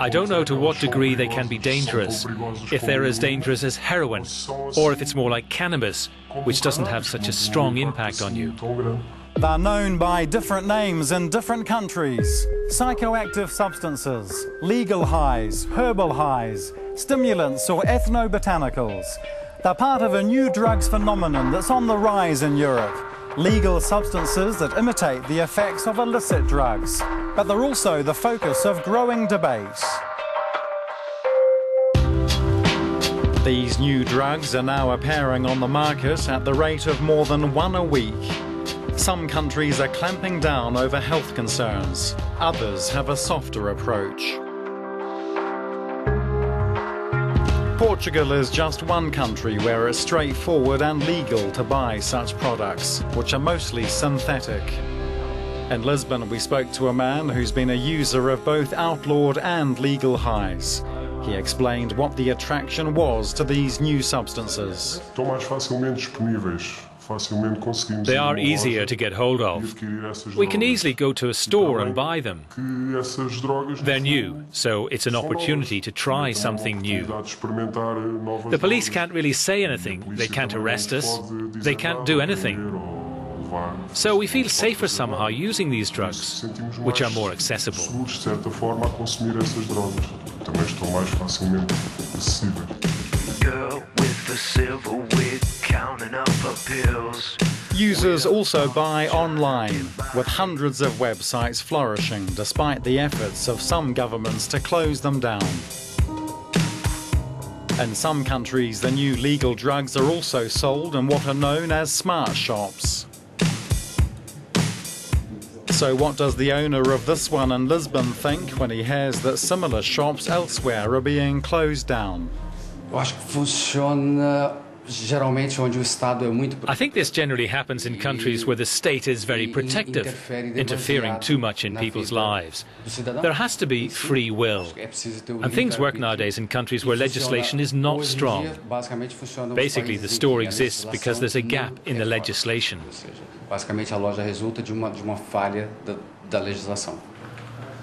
I don't know to what degree they can be dangerous, if they're as dangerous as heroin, or if it's more like cannabis, which doesn't have such a strong impact on you. They're known by different names in different countries. Psychoactive substances, legal highs, herbal highs, stimulants or ethnobotanicals. They're part of a new drugs phenomenon that's on the rise in Europe. Legal substances that imitate the effects of illicit drugs. But they're also the focus of growing debate. These new drugs are now appearing on the market at the rate of more than one a week. Some countries are clamping down over health concerns. Others have a softer approach. Portugal is just one country where it's straightforward and legal to buy such products, which are mostly synthetic. In Lisbon, we spoke to a man who's been a user of both outlawed and legal highs. He explained what the attraction was to these new substances. They are easier to get hold of. We can easily go to a store and buy them. They're new, so it's an opportunity to try something new. The police can't really say anything. They can't arrest us. They can't do anything. So we feel safer somehow using these drugs, which are more accessible. Users also buy online, with hundreds of websites flourishing despite the efforts of some governments to close them down. In some countries, the new legal drugs are also sold in what are known as smart shops. So what does the owner of this one in Lisbon think when he hears that similar shops elsewhere are being closed down? I think this generally happens in countries where the state is very protective, interfering too much in people's lives. There has to be free will. And things work nowadays in countries where legislation is not strong. Basically, the store exists because there's a gap in the legislation.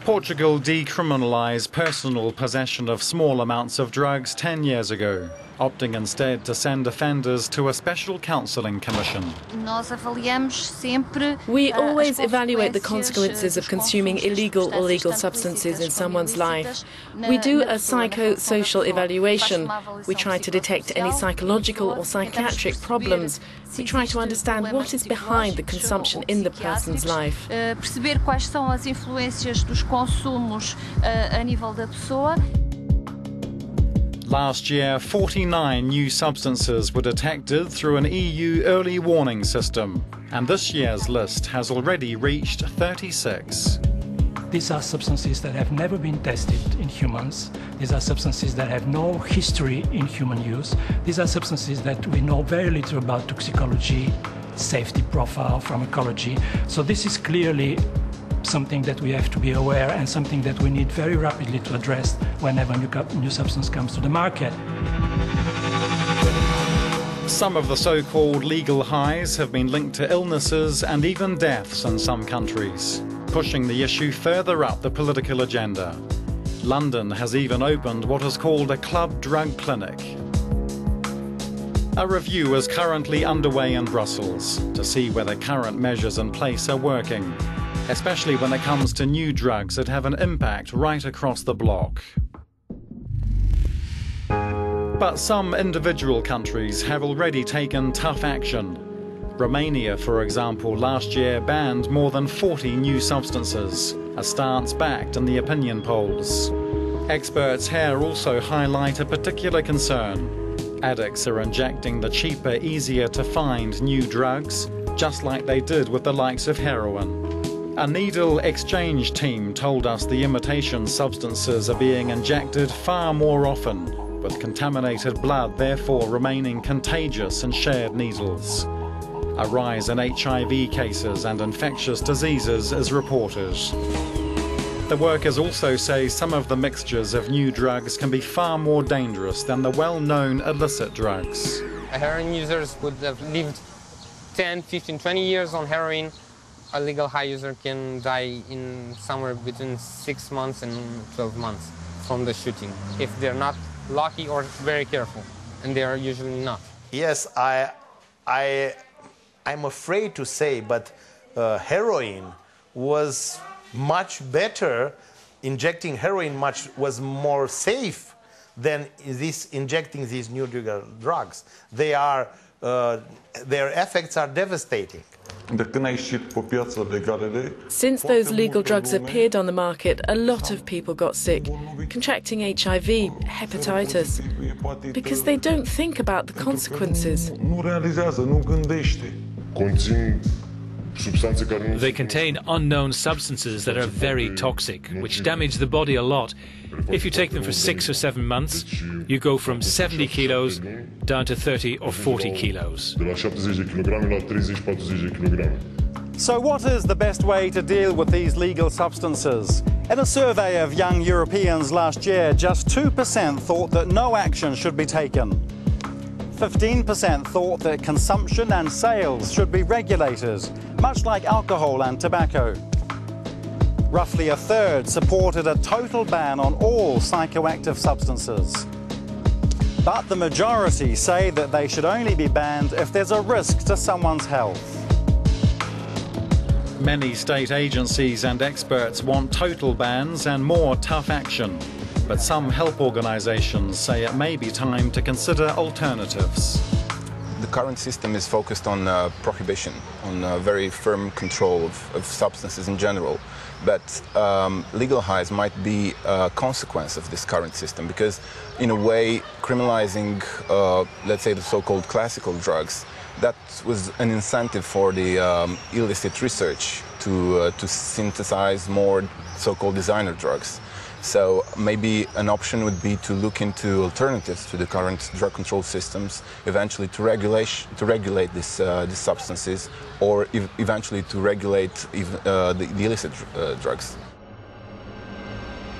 Portugal decriminalised personal possession of small amounts of drugs 10 years ago, opting instead to send offenders to a special counselling commission. We always evaluate the consequences of consuming illegal or legal substances in someone's life. We do a psychosocial evaluation. We try to detect any psychological or psychiatric problems. We try to understand what is behind the consumption in the person's life. Last year, 49 new substances were detected through an EU early warning system, and this year's list has already reached 36. These are substances that have never been tested in humans. These are substances that have no history in human use. These are substances that we know very little about toxicology, safety profile, pharmacology. So this is clearly something that we have to be aware and something that we need very rapidly to address whenever new substance comes to the market. Some of the so-called legal highs have been linked to illnesses and even deaths in some countries, pushing the issue further up the political agenda. London has even opened what is called a club drug clinic. A review is currently underway in Brussels to see whether current measures in place are working, especially when it comes to new drugs that have an impact right across the bloc. But some individual countries have already taken tough action. Romania, for example, last year banned more than 40 new substances, a stance backed in the opinion polls. Experts here also highlight a particular concern. Addicts are injecting the cheaper, easier to find new drugs, just like they did with the likes of heroin. A needle exchange team told us the imitation substances are being injected far more often, with contaminated blood therefore remaining contagious in shared needles. A rise in HIV cases and infectious diseases is reported. The workers also say some of the mixtures of new drugs can be far more dangerous than the well-known illicit drugs. Heroin users would have lived 10, 15, 20 years on heroin. A legal high user can die in somewhere between 6 months and 12 months. from the shooting if they're not lucky or very careful, and they are usually not. Yes, I'm afraid to say, but heroin was much better. Injecting heroin was more safe than injecting these new drugs. Their effects are devastating. Since those legal drugs appeared on the market, a lot of people got sick, contracting HIV, hepatitis, because they don't think about the consequences. They contain unknown substances that are very toxic, which damage the body a lot. If you take them for 6 or 7 months, you go from 70 kilos down to 30 or 40 kilos. So what is the best way to deal with these legal substances? In a survey of young Europeans last year, just 2% thought that no action should be taken. 15% thought that consumption and sales should be regulated, much like alcohol and tobacco. Roughly a third supported a total ban on all psychoactive substances. But the majority say that they should only be banned if there's a risk to someone's health. Many state agencies and experts want total bans and more tough action. But some health organizations say it may be time to consider alternatives. The current system is focused on prohibition, on very firm control of substances in general. But legal highs might be a consequence of this current system because, in a way, criminalizing, let's say, the so-called classical drugs, that was an incentive for the illicit research to synthesize more so-called designer drugs. So maybe an option would be to look into alternatives to the current drug control systems, eventually to regulate these substances, or eventually to regulate the illicit drugs.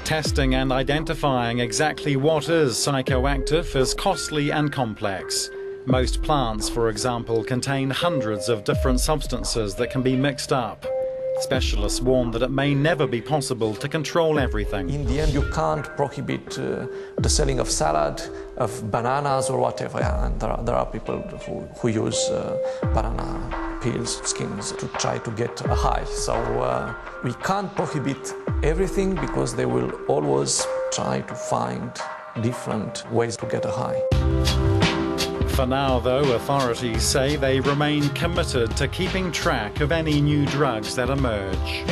Testing and identifying exactly what is psychoactive is costly and complex. Most plants, for example, contain hundreds of different substances that can be mixed up. Specialists warn that it may never be possible to control everything. In the end, you can't prohibit the selling of salad, of bananas or whatever. And there are people who use banana peels, skins, to try to get a high. So we can't prohibit everything because they will always try to find different ways to get a high. For now, though, authorities say they remain committed to keeping track of any new drugs that emerge.